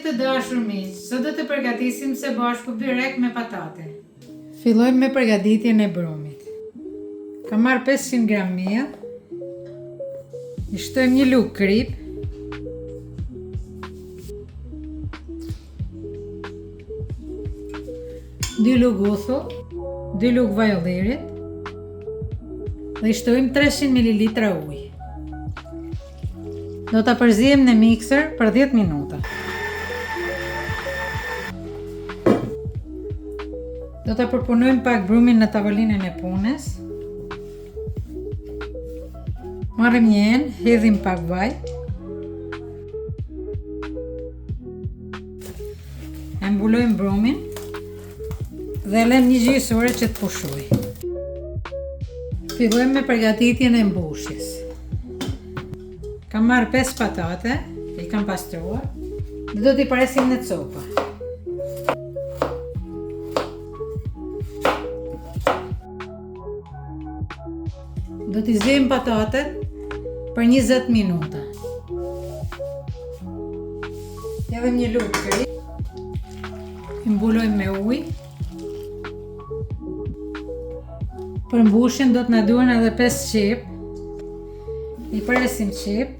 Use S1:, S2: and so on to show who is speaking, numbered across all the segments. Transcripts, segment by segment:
S1: të dashur miq, sot do të përgatisim së bashku byrek me patate. Fillojmë me përgatitjen e brumit. Kam marrë 500 gram miell. I shtojmë një lugë krip. Dy lugë uthull, 2 lugë vaj ullirit dhe i shtojmë 300 ml ujë. Do ta përzijem në mikser për 10 minuta. Do ta përpunojmë pak brumin në tavolinën e punës. Marrim një enë, hedhim pak vaj. E mbulojmë brumin dhe lëmë një gjysore që të pushojë. Fillojmë me përgatitjen e mbushjes. Kam marrë 5 patate, i kam pastruar dhe do t'i presim në copa. Do t'i zgjejmë patatet për 20 minuta. Hedhim një lugë krip, i mbulojmë me ujë. Për mbushjen do të na duhen edhe 5 qep. I presim qept.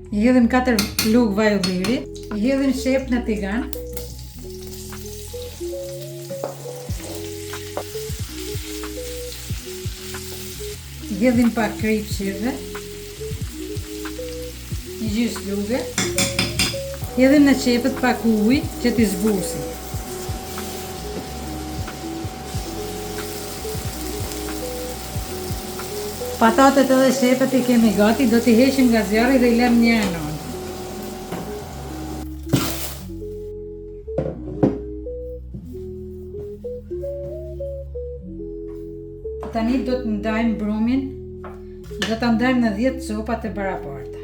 S1: I hedhim 4 lugë vaj ulliri. I hedhim qept në tigan. I hedhim pak krip qirve. Një gjys lugë. Hedhim në qepët pak ujë që t'i zbusi. Patatet edhe qepët i kemi gati, do t'i heqim nga zjarri dhe i lëm një anon. Tani do të ndajmë brumin, do ta ndajmë në 10 copa të barabarta.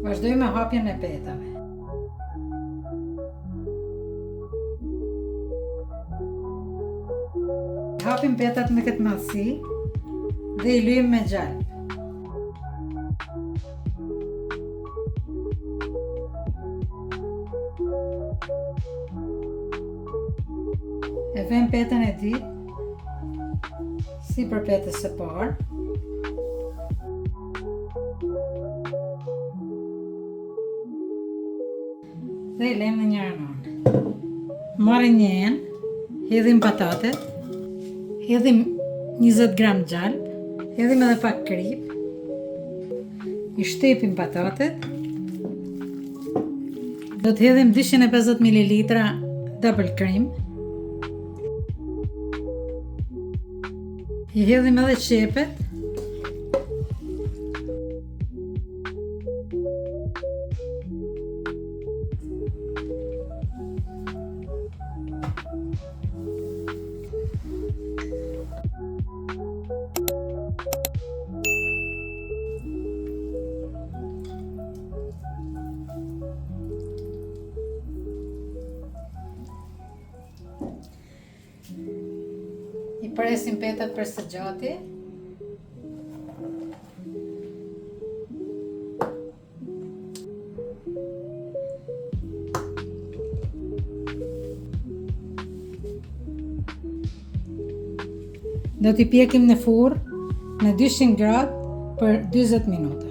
S1: Vazhdojmë me hapjen e petave. Hapim petat në këtë madhësi dhe i lyjmë me gjalp. E vëm petën e dytë sipër petës së parë. Dhe i lëmë në një anon. Marrim një enë, hedhim patatet, hedhim 20 gram gjalp, hedhim edhe pak krip, i shtepim patatet, do të hedhim 250 ml double cream, i hedhim edhe qepet, i presim petat për së gjati. Do t'i pjekim në furrë në 200 gradë për 40 minuta.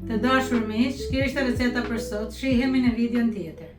S1: Të dashur miq, kjo ishte receta për sot. Shihemi në videon tjetër.